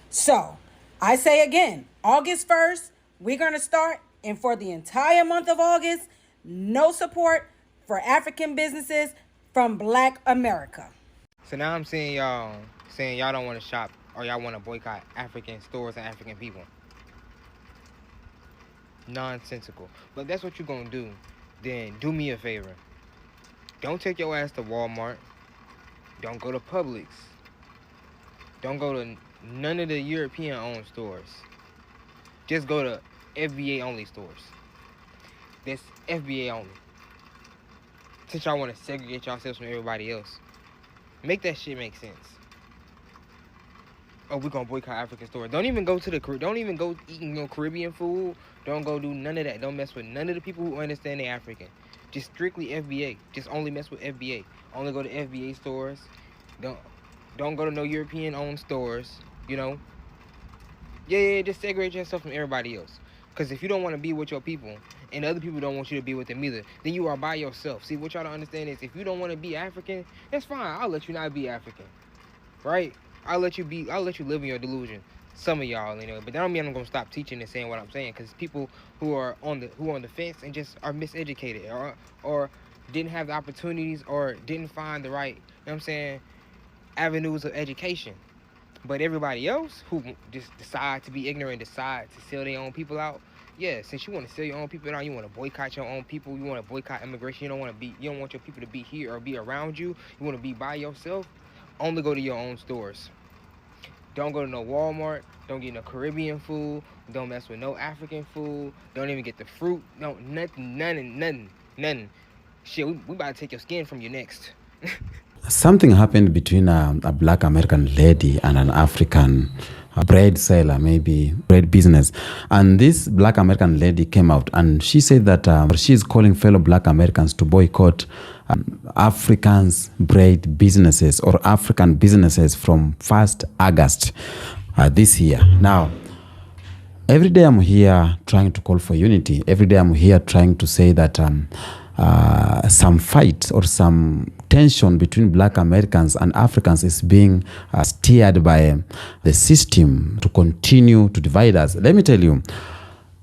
So I say again, August 1st, we're going to start. And for the entire month of August, no support for African businesses from Black America. So now I'm seeing y'all saying y'all don't want to shop or y'all want to boycott African stores and African people. Nonsensical. But that's what you're going to do. Then do me a favor. Don't take your ass to Walmart. Don't go to Publix. Don't go to none of the European-owned stores. Just go to FBA-only stores. That's FBA only. Since y'all want to segregate yourselves from everybody else. Make that shit make sense. Oh, we're gonna boycott African stores. Don't even go to don't even go eating no Caribbean food. Don't go do none of that. Don't mess with none of the people who understand they're African. Just strictly FBA. Just only mess with FBA. Only go to FBA stores. Don't go to no European owned stores, you know. Yeah, just segregate yourself from everybody else. Because if you don't want to be with your people, and other people don't want you to be with them either, then you are by yourself. See, what y'all don't understand is if you don't want to be African, that's fine. I'll let you not be African. Right? I'll let you live in your delusion. Some of y'all, you know, but that don't mean I'm gonna stop teaching and saying what I'm saying, because people who are on the fence and just are miseducated or didn't have the opportunities or didn't find the right, you know what I'm saying, avenues of education. But everybody else who just decide to be ignorant, decide to sell their own people out, yeah, since you want to sell your own people out, you want to boycott your own people, you want to boycott immigration, you don't want your people to be here or be around you, you want to be by yourself, only go to your own stores. Don't go to no Walmart, don't get no Caribbean food, don't mess with no African food, don't even get the fruit, no, nothing. Shit, we about to take your skin from you next. Something happened between a Black American lady and an African bread seller, maybe bread business. And this Black American lady came out and she said that she's calling fellow Black Americans to boycott Africans' bread businesses or African businesses from 1st August this year. Now, every day I'm here trying to call for unity. Every day I'm here trying to say that some fight or some tension between Black Americans and Africans is being steered by the system to continue to divide us. Let me tell you,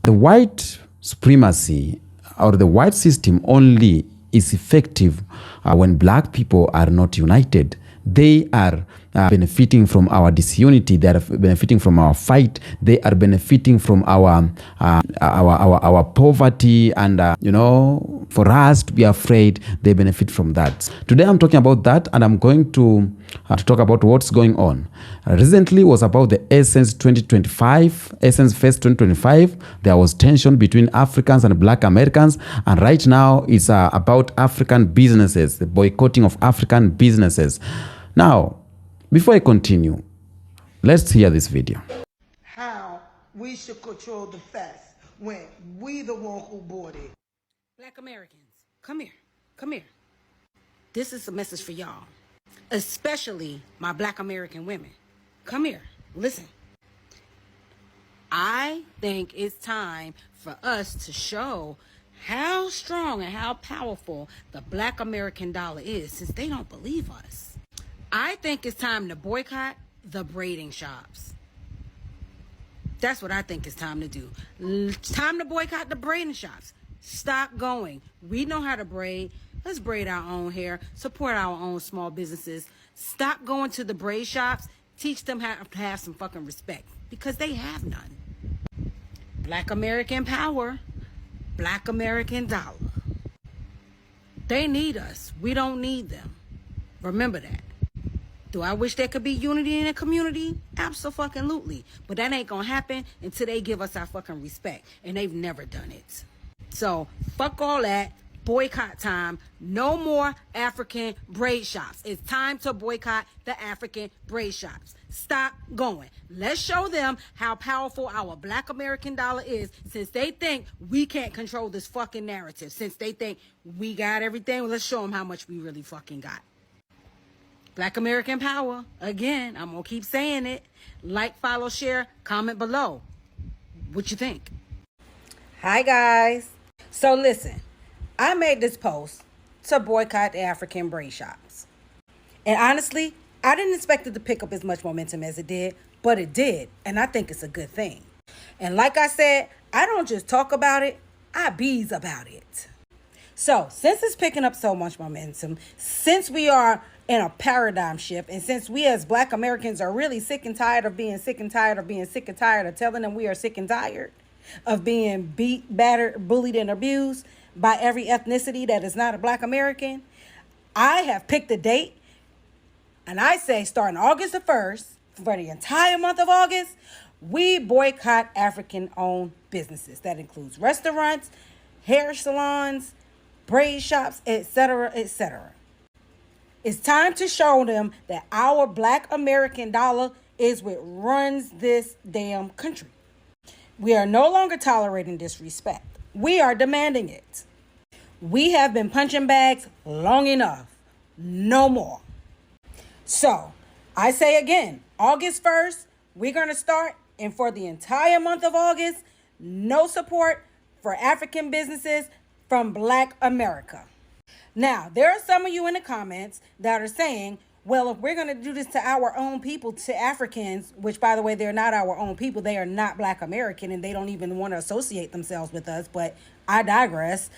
the white supremacy or the white system only is effective when Black people are not united. They are benefiting from our disunity. They are benefiting from our fight. They are benefiting from our poverty, and you know, for us to be afraid, they benefit from that. Today, I'm talking about that, and I'm going to talk about what's going on. Recently was about the Essence 2025, Essence Fest 2025. There was tension between Africans and Black Americans, and right now it's about African businesses, the boycotting of African businesses. Now, before I continue, let's hear this video. How we should control the fast when we the one who bought it. Black Americans, come here. Come here. This is a message for y'all, especially my Black American women. Come here. Listen. I think it's time for us to show how strong and how powerful the Black American dollar is, since they don't believe us. I think it's time to boycott the braiding shops. That's what I think it's time to do. It's time to boycott the braiding shops. Stop going. We know how to braid. Let's braid our own hair. Support our own small businesses. Stop going to the braid shops. Teach them how to have some fucking respect, because they have none. Black American power. Black American dollar. They need us. We don't need them. Remember that. Do I wish there could be unity in the community? Absolutely. But that ain't gonna happen until they give us our fucking respect. And they've never done it. So, fuck all that. Boycott time. No more African braid shops. It's time to boycott the African braid shops. Stop going. Let's show them how powerful our Black American dollar is, since they think we can't control this fucking narrative. Since they think we got everything, well, let's show them how much we really fucking got. Black American power. Again, I'm going to keep saying it. Like, follow, share, comment below. What you think? Hi, guys. So, listen. I made this post to boycott the African braid shops. And honestly, I didn't expect it to pick up as much momentum as it did. but it did. And I think it's a good thing. And like I said, I don't just talk about it, I bees about it. So since it's picking up so much momentum, since we are in a paradigm shift, and since we as Black Americans are really sick and tired of being sick and tired of being sick and tired of telling them we are sick and tired of being beat, battered, bullied, and abused by every ethnicity that is not a Black American, I have picked a date, and I say starting August the 1st, for the entire month of August, we boycott African-owned businesses. That includes restaurants, hair salons, braid shops, etc., etc. It's time to show them that our Black American dollar is what runs this damn country. We are no longer tolerating disrespect. We are demanding it. We have been punching bags long enough. No more. So, I say again, August 1st, we're going to start. And for the entire month of August, no support for African businesses from Black America. Now, there are some of you in the comments that are saying, well, if we're going to do this to our own people, to Africans, which, by the way, they're not our own people. They are not Black American, and they don't even want to associate themselves with us. But I digress.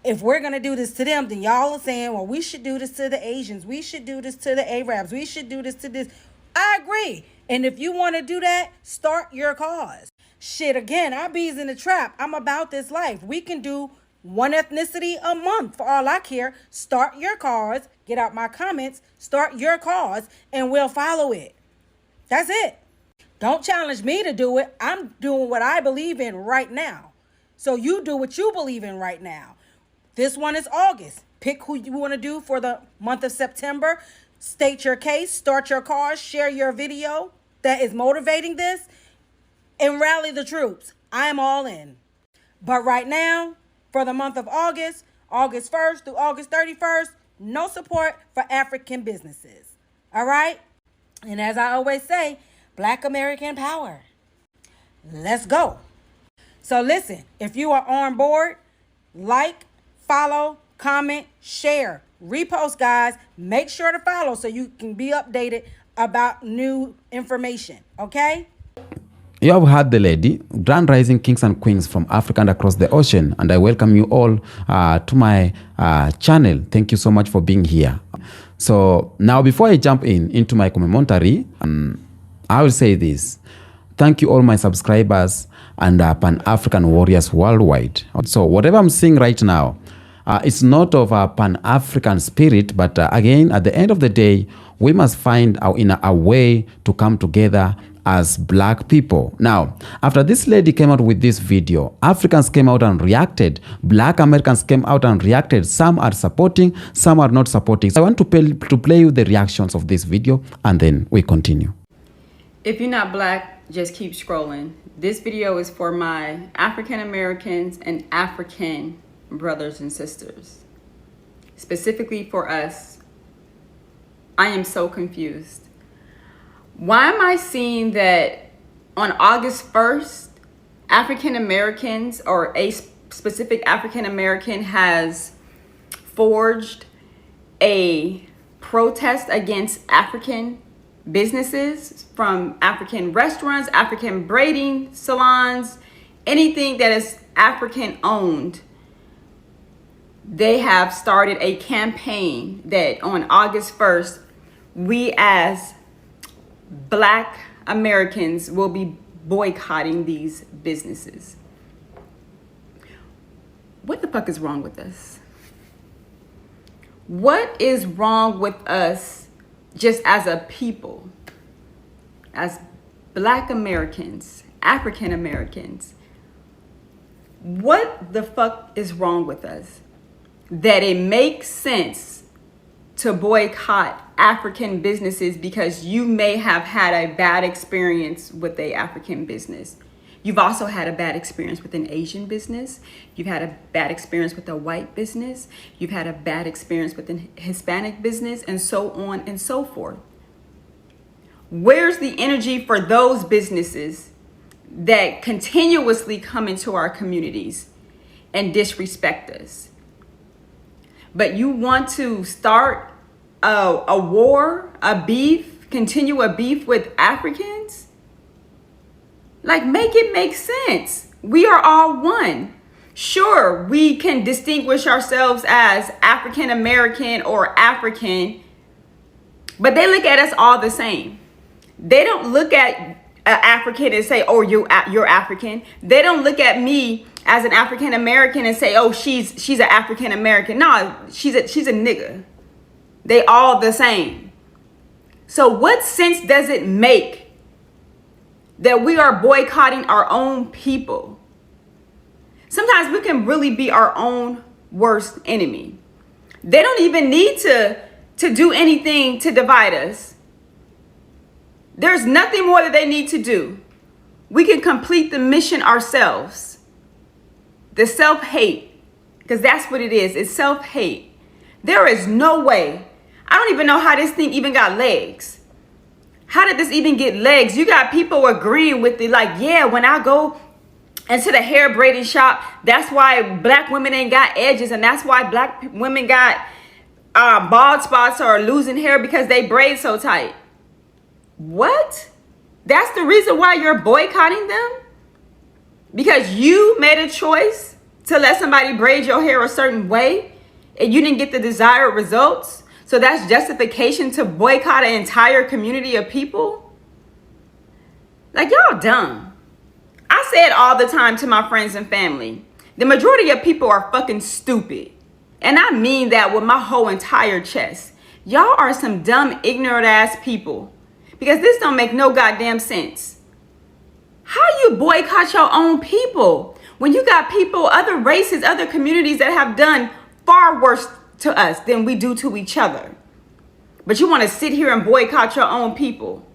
If we're going to do this to them, then y'all are saying, well, we should do this to the Asians. We should do this to the Arabs. We should do this to this. I agree. And if you want to do that, start your cause. Shit, again, I bees in the trap. I'm about this life. We can do one ethnicity a month for all I care. Start your cause. Get out my comments. Start your cause, and we'll follow it. That's it. Don't challenge me to do it. I'm doing what I believe in right now. So you do what you believe in right now. This one is August. Pick who you want to do for the month of September. State your case. Start your cause. Share your video that is motivating this, and rally the troops. I'm all in. But right now, for the month of August, August 1st through August 31st, no support for African businesses. All right? And as I always say, Black American power. Let's go. So listen, if you are on board, like, follow, comment, share, repost, guys. Make sure to follow so you can be updated about new information. Okay? You have heard the lady, Grand Rising Kings and Queens from Africa and across the ocean, and I welcome you all to my channel. Thank you so much for being here. So now, before I jump into my commentary, I will say this. Thank you all my subscribers and Pan-African warriors worldwide. So whatever I'm seeing right now, it's not of a Pan-African spirit, but again, at the end of the day, we must find a way to come together as Black people. Now, after this lady came out with this video, Africans came out and reacted. Black Americans came out and reacted. Some are supporting, some are not supporting. So I want to play you the reactions of this video, and then we continue. If you're not Black, just keep scrolling. This video is for my African Americans and African brothers and sisters. Specifically for us, I am so confused. Why am I seeing that on August 1st, African Americans or a specific African American has forged a protest against African businesses, from African restaurants, African braiding salons, anything that is African owned? They have started a campaign that on August 1st, we as Black Americans will be boycotting these businesses. What the fuck is wrong with us? What is wrong with us just as a people, as Black Americans, African Americans? What the fuck is wrong with us that it makes sense to boycott African businesses because you may have had a bad experience with a African business? You've also had a bad experience with an Asian business. You've had a bad experience with a white business. You've had a bad experience with an Hispanic business, and so on and so forth. Where's the energy for those businesses that continuously come into our communities and disrespect us? But you want to start a war, a beef, continue a beef with Africans? Like, make it make sense. We are all one. Sure, we can distinguish ourselves as African American or African, but they look at us all the same. They don't look at an African and say, "Oh, you're African." They don't look at me as an African American and say, "Oh, she's an African American." No, she's a nigga. They all the same. So what sense does it make that we are boycotting our own people? Sometimes we can really be our own worst enemy. They don't even need to do anything to divide us. There's nothing more that they need to do. We can complete the mission ourselves. The self-hate, because that's what it is. It's self-hate. There is no way. I don't even know how this thing even got legs. How did this even get legs? You got people agreeing with it, like, yeah, when I go into the hair braiding shop, that's why black women ain't got edges, and that's why black women got bald spots or losing hair, because they braid so tight. What? That's the reason why you're boycotting them? Because you made a choice to let somebody braid your hair a certain way and you didn't get the desired results? So that's justification to boycott an entire community of people? Like, y'all dumb. I say it all the time to my friends and family. The majority of people are fucking stupid. And I mean that with my whole entire chest. Y'all are some dumb, ignorant ass people. Because this don't make no goddamn sense. How you boycott your own people when you got people, other races, other communities that have done far worse to us than we do to each other? But you want to sit here and boycott your own people.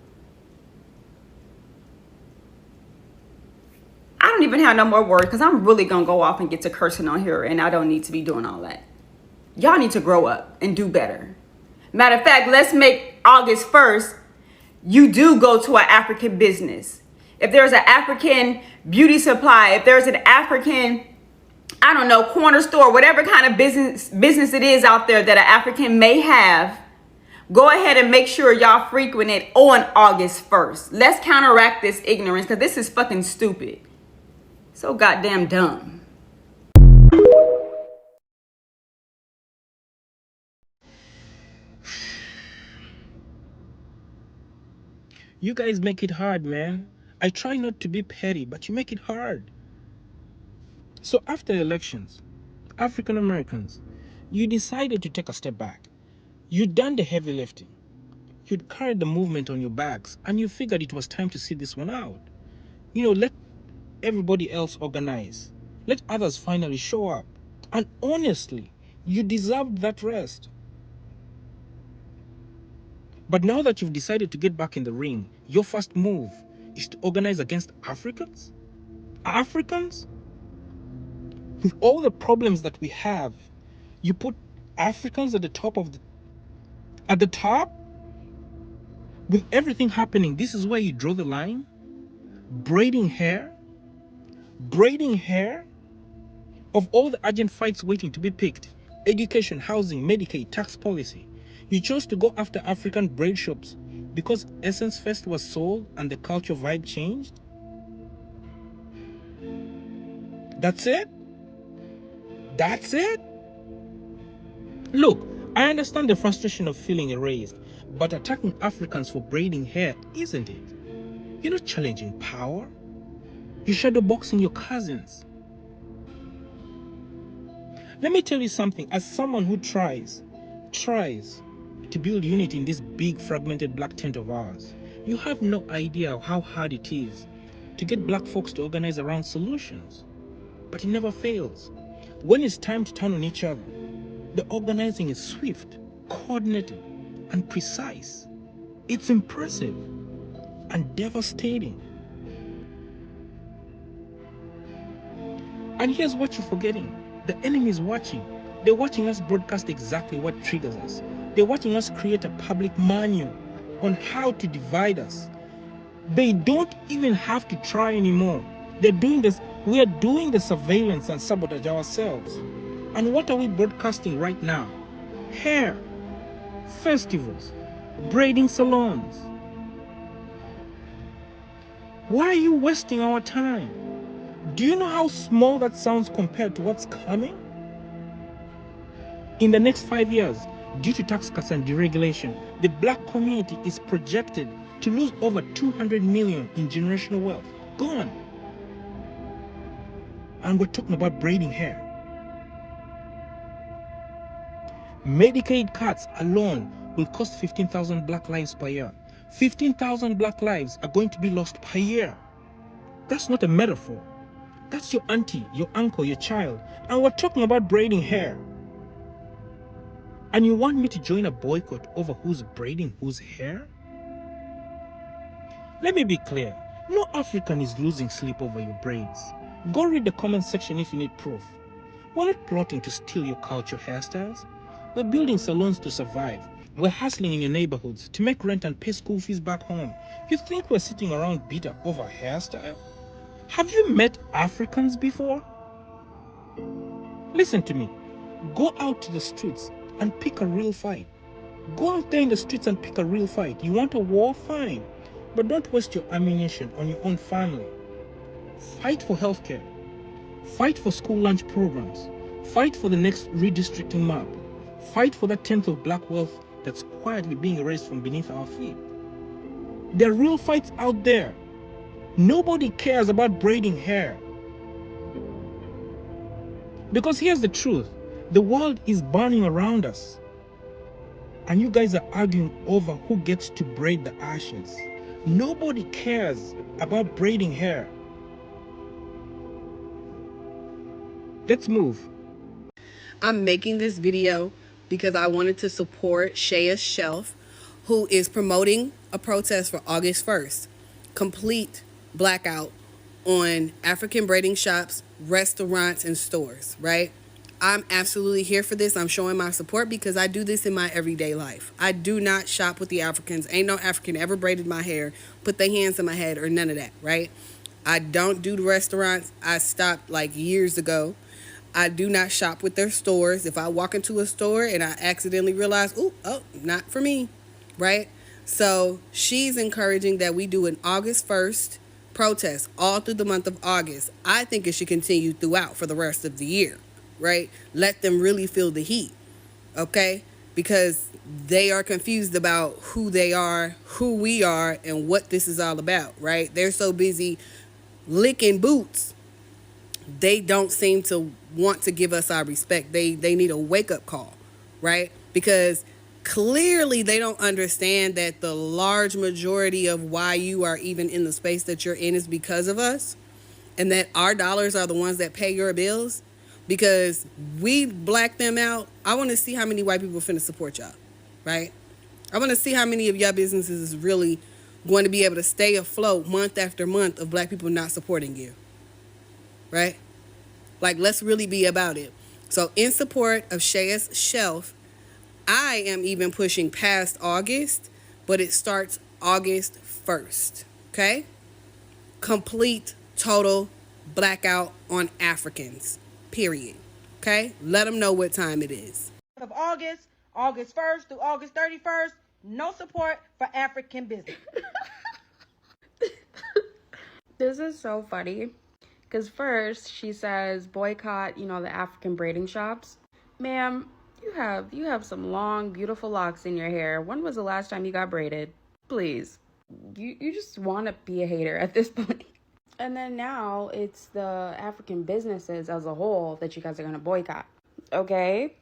I don't even have no more words because I'm really going to go off and get to cursing on here, and I don't need to be doing all that. Y'all need to grow up and do better. Matter of fact, let's make August 1st, you do go to an African business. If there's an African beauty supply, if there's an African, I don't know, corner store, whatever kind of business it is out there that an African may have, go ahead and make sure y'all frequent it on August 1st. Let's counteract this ignorance, because this is fucking stupid. So goddamn dumb. You guys make it hard, man. I try not to be petty, but you make it hard. So after elections, African Americans, you decided to take a step back. You'd done the heavy lifting. You'd carried the movement on your backs, and you figured it was time to see this one out. Let everybody else organize. Let others finally show up. And honestly, you deserved that rest. But now that you've decided to get back in the ring, your first move is to organize against Africans? Africans? With all the problems that we have, you put Africans at the top at the top? With everything happening, this is where you draw the line? Braiding hair? Braiding hair? Of all the urgent fights waiting to be picked, education, housing, Medicaid, tax policy, you chose to go after African braid shops because Essence Fest was sold and the culture vibe changed? That's it? That's it? Look, I understand the frustration of feeling erased, but attacking Africans for braiding hair, isn't it? You're not challenging power. You're shadowboxing your cousins. Let me tell you something, as someone who tries to build unity in this big fragmented black tent of ours, you have no idea how hard it is to get black folks to organize around solutions. But it never fails. When it's time to turn on each other, the organizing is swift, coordinated, and precise. It's impressive and devastating. And here's what you're forgetting. The enemy is watching. They're watching us broadcast exactly what triggers us. They're watching us create a public manual on how to divide us. They don't even have to try anymore. They're doing this. We are doing the surveillance and sabotage ourselves. And what are we broadcasting right now? Hair, festivals, braiding salons. Why are you wasting our time? Do you know how small that sounds compared to what's coming? In the next 5 years, due to tax cuts and deregulation, the black community is projected to lose over 200 million in generational wealth. Gone. And we're talking about braiding hair. Medicaid cuts alone will cost 15,000 black lives per year. 15,000 black lives are going to be lost per year. That's not a metaphor. That's your auntie, your uncle, your child. And we're talking about braiding hair. And you want me to join a boycott over who's braiding whose hair? Let me be clear. No African is losing sleep over your braids. Go read the comment section if you need proof. We're not plotting to steal your culture hairstyles. We're building salons to survive. We're hustling in your neighborhoods to make rent and pay school fees back home. You think we're sitting around bitter over hairstyle? Have you met Africans before? Listen to me. Go out to the streets and pick a real fight. Go out there in the streets and pick a real fight. You want a war? Fine. But don't waste your ammunition on your own family. Fight for healthcare. Fight for school lunch programs. Fight for the next redistricting map. Fight for that tenth of black wealth that's quietly being erased from beneath our feet. There are real fights out there. Nobody cares about braiding hair. Because here's the truth. The world is burning around us. And you guys are arguing over who gets to braid the ashes. Nobody cares about braiding hair. Let's move. I'm making this video because I wanted to support Shay's Shelf, who is promoting a protest for August 1st. Complete blackout on African braiding shops, restaurants, and stores, right? I'm absolutely here for this. I'm showing my support because I do this in my everyday life. I do not shop with the Africans. Ain't no African ever braided my hair, put their hands in my head, or none of that, right? I don't do the restaurants. I stopped like years ago. I do not shop with their stores. If I walk into a store and I accidentally realize, not for me, right? So she's encouraging that we do an August 1st protest all through the month of August. I think it should continue throughout for the rest of the year, right? Let them really feel the heat, okay? Because they are confused about who they are, who we are, and what this is all about, right? They're so busy licking boots, they don't seem to want to give us our respect. They need a wake-up call, right? Because clearly they don't understand that the large majority of why you are even in the space that you're in is because of us, and that our dollars are the ones that pay your bills. Because we black them out, I want to see how many white people finna support y'all, right? I want to see how many of y'all businesses is really going to be able to stay afloat month after month of black people not supporting you, right? Like, let's really be about it. So in support of Shay's Shelf, I am even pushing past August, but it starts August 1st, okay? Complete, total blackout on Africans, period, okay? Let them know what time it is. Of August 1st through August 31st, no support for African business. This is so funny. Because first she says boycott, the African braiding shops. Ma'am, you have some long, beautiful locks in your hair. When was the last time you got braided? Please. You just want to be a hater at this point. And then now it's the African businesses as a whole that you guys are going to boycott. Okay?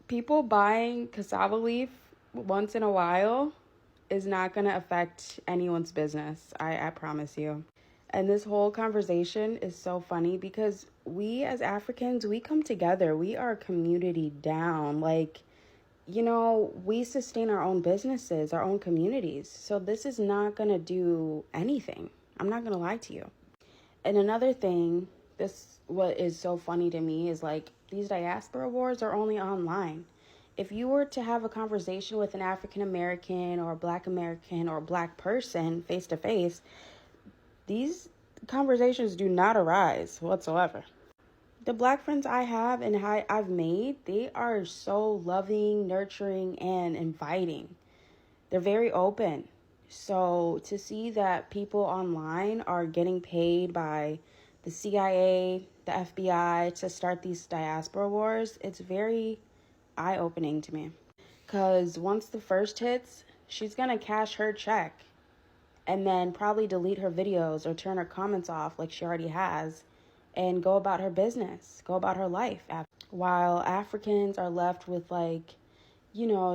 People buying cassava leaf once in a while is not going to affect anyone's business. I promise you. And this whole conversation is so funny because we as Africans, we come together. We are a community down. Like, we sustain our own businesses, our own communities. So this is not going to do anything. I'm not going to lie to you. And another thing, what is so funny to me is like these diaspora wars are only online. If you were to have a conversation with an African American or Black American or Black person face to face, these conversations do not arise whatsoever. The Black friends I have and I've made, they are so loving, nurturing, and inviting. They're very open. So to see that people online are getting paid by the CIA, the FBI to start these diaspora wars, it's very eye-opening to me. Because once the first hits, she's going to cash her check and then probably delete her videos or turn her comments off like she already has and go about her business, go about her life. While Africans are left with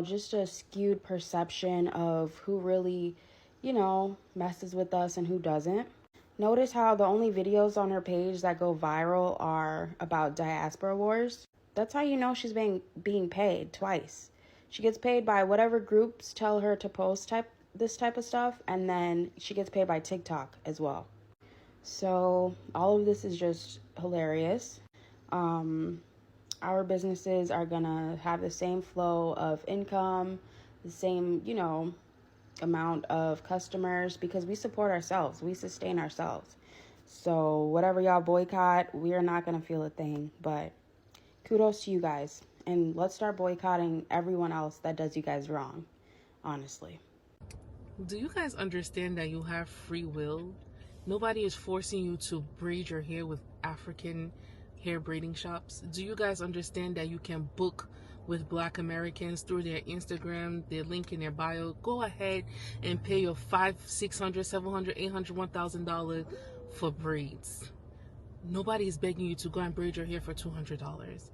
just a skewed perception of who really, messes with us and who doesn't. Notice how the only videos on her page that go viral are about diaspora wars. That's how you know she's being paid twice. She gets paid by whatever groups tell her to post this type of stuff, and then she gets paid by TikTok as well. So all of this is just hilarious. Our businesses are gonna have the same flow of income, the same, amount of customers, because we support ourselves, we sustain ourselves. So whatever y'all boycott, we are not gonna feel a thing. But kudos to you guys, and let's start boycotting everyone else that does you guys wrong, honestly. Do you guys understand that you have free will? Nobody is forcing you to braid your hair with African hair braiding shops. Do you guys understand that you can book with Black Americans through their Instagram, their link in their bio? Go ahead and pay your $500, $600, $700, $800, $1,000 for braids. Nobody is begging you to go and braid your hair for $200.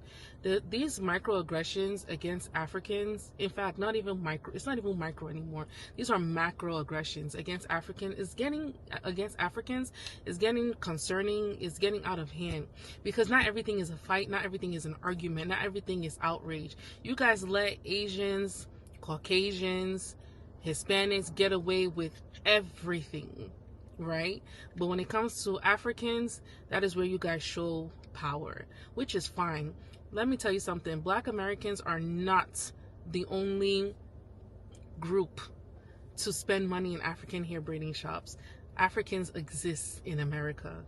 These microaggressions against Africans, in fact, it's not even micro anymore. These are macroaggressions against Africans is getting concerning, is getting out of hand, because not everything is a fight, not everything is an argument, not everything is outrage. You guys let Asians, Caucasians, Hispanics get away with everything, right? But when it comes to Africans, that is where you guys show power, which is fine. Let me tell you something. Black Americans are not the only group to spend money in African hair braiding shops. Africans exist in America.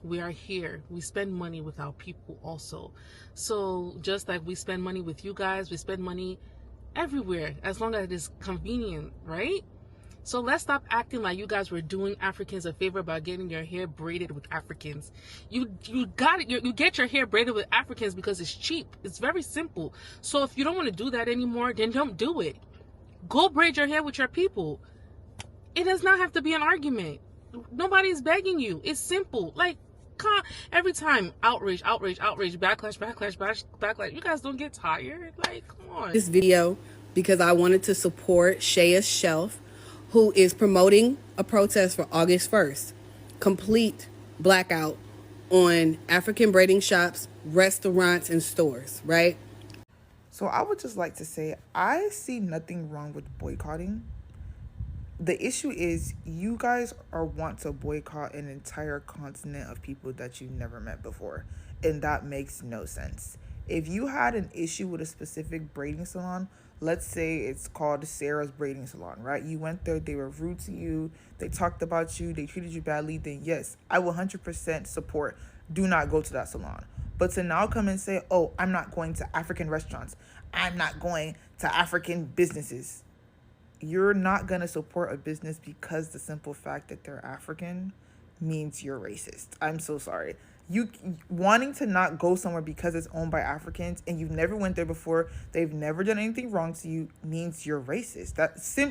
We are here. We spend money with our people also. So just like we spend money with you guys, we spend money everywhere as long as it is convenient, right? So let's stop acting like you guys were doing Africans a favor by getting your hair braided with Africans. You get your hair braided with Africans because it's cheap. It's very simple. So if you don't want to do that anymore, then don't do it. Go braid your hair with your people. It does not have to be an argument. Nobody's begging you. It's simple. Like, every time outrage, backlash. You guys don't get tired? Like, come on. This video because I wanted to support Shaya's Shelf, who is promoting a protest for August 1st. Complete blackout on African braiding shops, restaurants, and stores, right? So I would just like to say, I see nothing wrong with boycotting. The issue is you guys want to boycott an entire continent of people that you never met before. And that makes no sense. If you had an issue with a specific braiding salon, let's say it's called Sarah's Braiding Salon, right? You went there, they were rude to you, they talked about you, they treated you badly, then yes, I will 100% support, do not go to that salon. But to now come and say, oh, I'm not going to African restaurants, I'm not going to African businesses. You're not going to support a business because the simple fact that they're African means you're racist. I'm so sorry. You wanting to not go somewhere because it's owned by Africans and you've never went there before, they've never done anything wrong to you, means you're racist.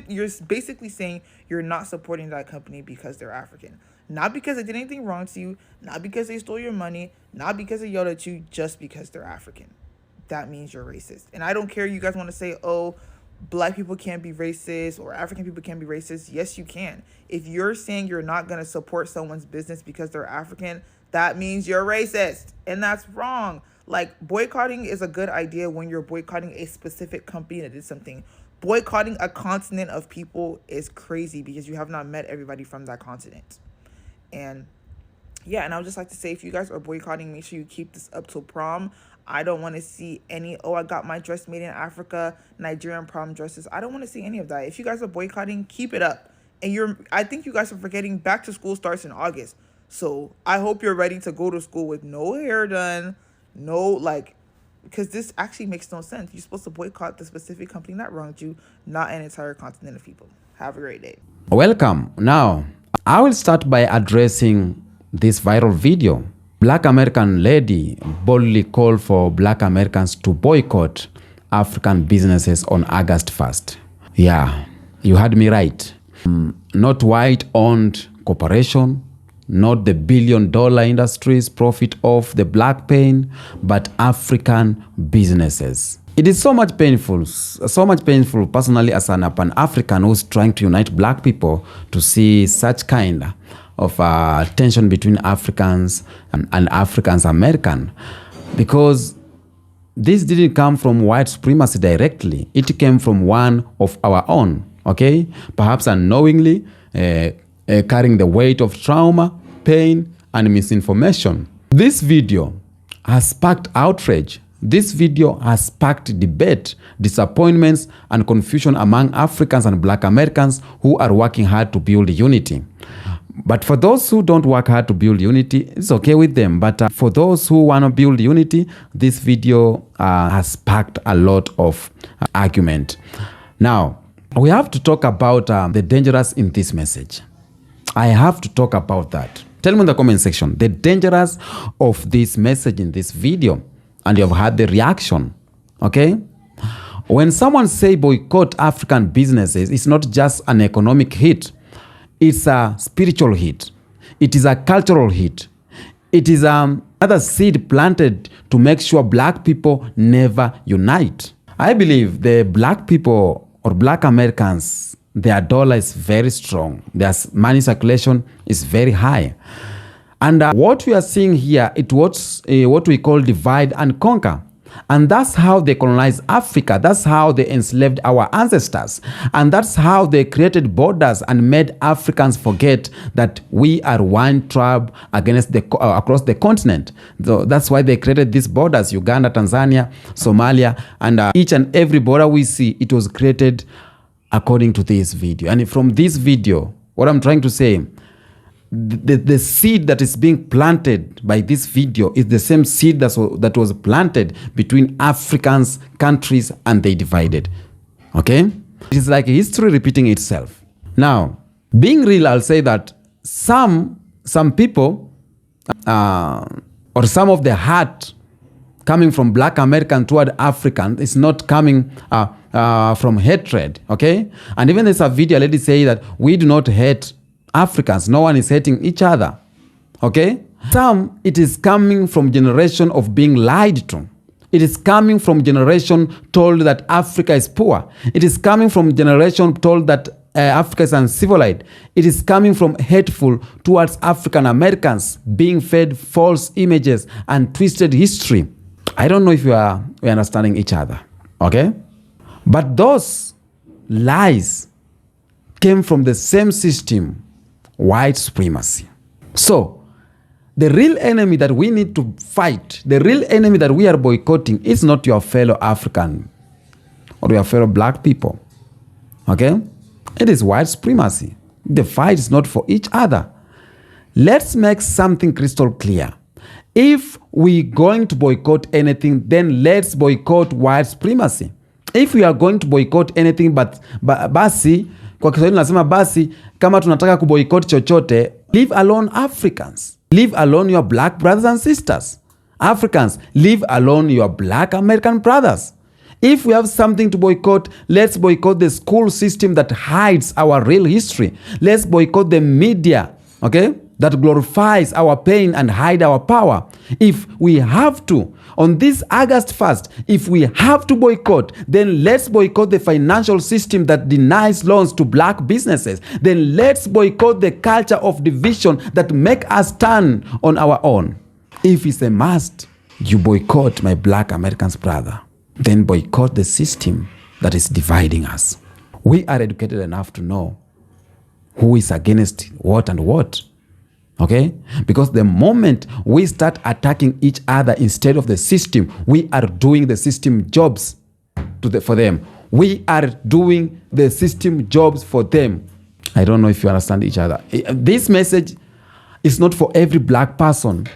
You're basically saying you're not supporting that company because they're African. Not because they did anything wrong to you, not because they stole your money, not because they yelled at you, just because they're African. That means you're racist. And I don't care, you guys want to say, oh, Black people can't be racist or African people can't be racist. Yes, you can. If you're saying you're not going to support someone's business because they're African, that means you're racist. And that's wrong. Like, boycotting is a good idea when you're boycotting a specific company that did something. Boycotting a continent of people is crazy because you have not met everybody from that continent. And yeah, and I would just like to say, if you guys are boycotting, make sure you keep this up till prom. I don't want to see any, oh, I got my dress made in Africa, Nigerian prom dresses. I don't want to see any of that. If you guys are boycotting, keep it up. And I think you guys are forgetting back to school starts in August. So I hope you're ready to go to school with no hair done, because this actually makes no sense. You're supposed to boycott the specific company that wronged you, not an entire continent of people. Have a great day. Welcome. Now, I will start by addressing this viral video. Black American lady boldly called for Black Americans to boycott African businesses on August 1st. Yeah, you heard me right. Not white-owned corporation, not the billion-dollar industries profit off the black pain, but African businesses. It is so much painful personally as an Pan-African who's trying to unite black people to see such kind of tension between Africans and Africans American, because this didn't come from white supremacy directly. It came from one of our own, okay? Perhaps unknowingly carrying the weight of trauma, pain, and misinformation. This video has sparked outrage. This video has sparked debate, disappointments, and confusion among Africans and Black Americans who are working hard to build unity. But for those who don't work hard to build unity, it's okay with them. But for those who want to build unity, this video has sparked a lot of argument. Now, we have to talk about the dangers in this message. I have to talk about that. Tell me in the comment section the dangers of this message in this video. And you've had the reaction, okay? When someone say boycott African businesses, it's not just an economic hit. It's a spiritual hit. It is a cultural hit. It is another seed planted to make sure black people never unite. I believe the black people or Black Americans, their dollar is very strong. Their money circulation is very high. And what we are seeing here, it was what we call divide and conquer. And that's how they colonized Africa. That's how they enslaved our ancestors. And that's how they created borders and made Africans forget that we are one tribe against across the continent. So that's why they created these borders, Uganda, Tanzania, Somalia, and each and every border we see, it was created according to this video. And from this video, what I'm trying to say, the seed that is being planted by this video is the same seed that was planted between Africans, countries, and they divided. Okay? It is like history repeating itself. Now, being real, I'll say that some people or some of the heart coming from Black American toward African is not coming from hatred. Okay? And even there's a video, a lady say that we do not hate Africans. No one is hating each other. Okay? Some, it is coming from generation of being lied to. It is coming from generation told that Africa is poor. It is coming from generation told that Africa is uncivilized. It is coming from hateful towards African Americans, being fed false images and twisted history. I don't know if we are understanding each other. Okay? But those lies came from the same system, white supremacy. So, the real enemy that we need to fight, the real enemy that we are boycotting is not your fellow African or your fellow black people. Okay? It is white supremacy. The fight is not for each other. Let's make something crystal clear. If we're going to boycott anything, then let's boycott white supremacy. If we are going to boycott anything basi, kwa Kiswahili nasema basi, kama tunataka kuboycott chochote, leave alone Africans. Leave alone your black brothers and sisters. Africans, leave alone your Black American brothers. If we have something to boycott, let's boycott the school system that hides our real history. Let's boycott the media, okay, that glorifies our pain and hide our power. If we have to, on this August 1st, if we have to boycott, then let's boycott the financial system that denies loans to black businesses. Then let's boycott the culture of division that make us stand on our own. If it's a must, you boycott my Black Americans brother, then boycott the system that is dividing us. We are educated enough to know who is against what and what. Okay? Because the moment we start attacking each other instead of the system, we are doing the system jobs for them. We are doing the system jobs for them. I don't know if you understand each other. This message is not for every black person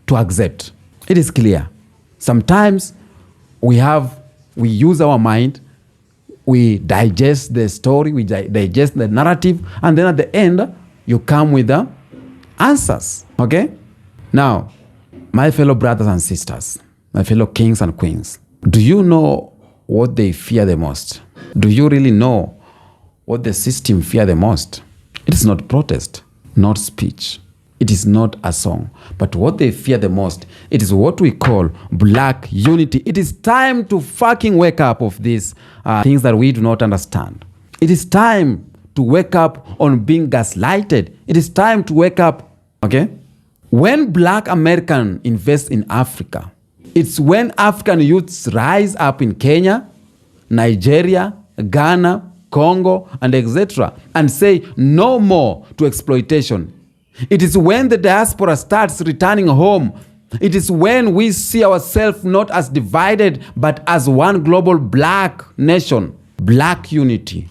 to accept. It is clear. Sometimes we use our mind, we digest the story, we digest the narrative, and then at the end, you come with the answers, okay? Now, my fellow brothers and sisters, my fellow kings and queens, do you know what they fear the most? Do you really know what the system fear the most? It is not protest, not speech. It is not a song. But what they fear the most, it is what we call black unity. It is time to fucking wake up of these things that we do not understand. It is time to wake up on being gaslighted. It is time to wake up, okay? When black American invest in Africa, it's when African youths rise up in Kenya, Nigeria, Ghana, Congo, and etc. and say no more to exploitation. It is when the diaspora starts returning home. It is when we see ourselves not as divided, but as one global black nation, black unity.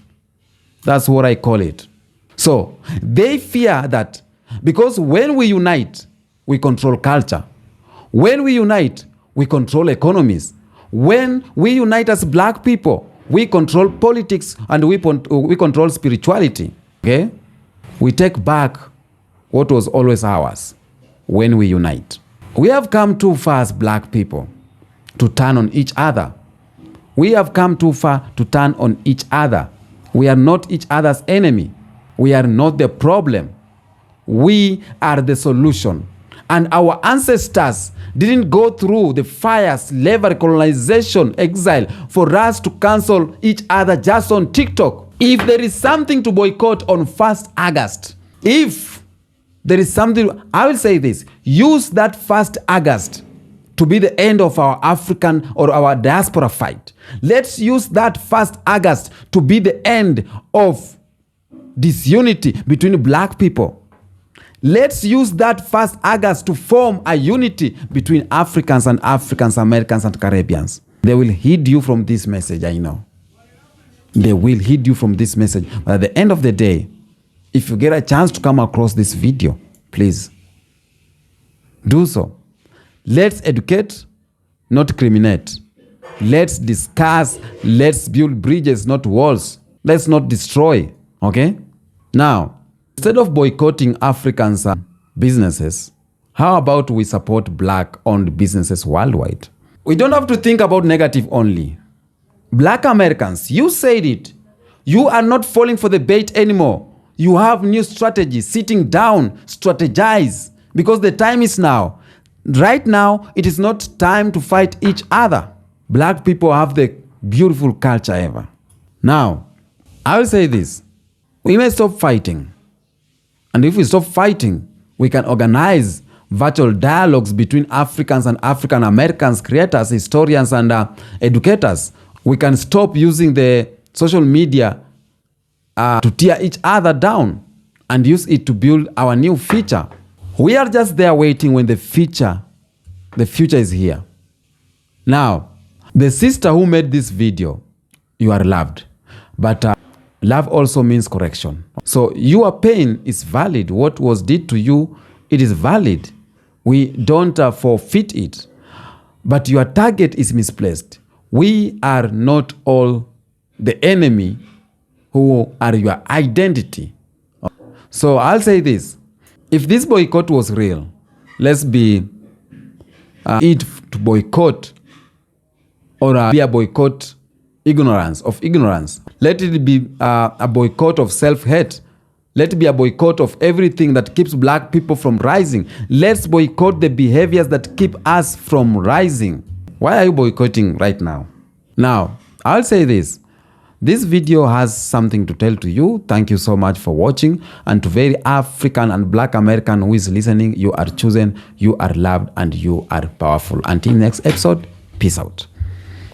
That's what I call it. So they fear that because when we unite, we control culture. When we unite, we control economies. When we unite as black people, we control politics and we control spirituality. Okay? We take back what was always ours when we unite. We have come too far as black people to turn on each other. We have come too far to turn on each other. We are not each other's enemy. We are not the problem. We are the solution. And our ancestors didn't go through the fire, slavery, colonization, exile for us to cancel each other just on TikTok. If there is something to boycott on 1st August, if there is something, I will say this, use that 1st August to be the end of our African or our diaspora fight. Let's use that 1st August to be the end of disunity between black people. Let's use that 1st August to form a unity between Africans and Africans, Americans and Caribbeans. They will heed you from this message, I know. They will heed you from this message. But at the end of the day, if you get a chance to come across this video, please do so. Let's educate, not criminate. Let's discuss, let's build bridges, not walls. Let's not destroy, okay? Now, instead of boycotting Africans' businesses, how about we support black-owned businesses worldwide? We don't have to think about negative only. Black Americans, you said it. You are not falling for the bait anymore. You have new strategies, sitting down, strategize, because the time is now. Right now, it is not time to fight each other. Black people have the beautiful culture ever. Now, I will say this. We may stop fighting. And if we stop fighting, we can organize virtual dialogues between Africans and African Americans, creators, historians, and educators. We can stop using the social media to tear each other down and use it to build our new future. We are just there waiting when the future is here. Now, the sister who made this video, you are loved. But love also means correction. So your pain is valid. What was did to you, it is valid. We don't forfeit it. But your target is misplaced. We are not all the enemy who are your identity. So I'll say this. If this boycott was real, let's be it to boycott or be a boycott of ignorance. Let it be a boycott of self-hate. Let it be a boycott of everything that keeps black people from rising. Let's boycott the behaviors that keep us from rising. Why are you boycotting right now? Now, I'll say this. This video has something to tell to you. Thank you so much for watching. And to very African and Black American who is listening, you are chosen, you are loved, and you are powerful. Until next episode, peace out.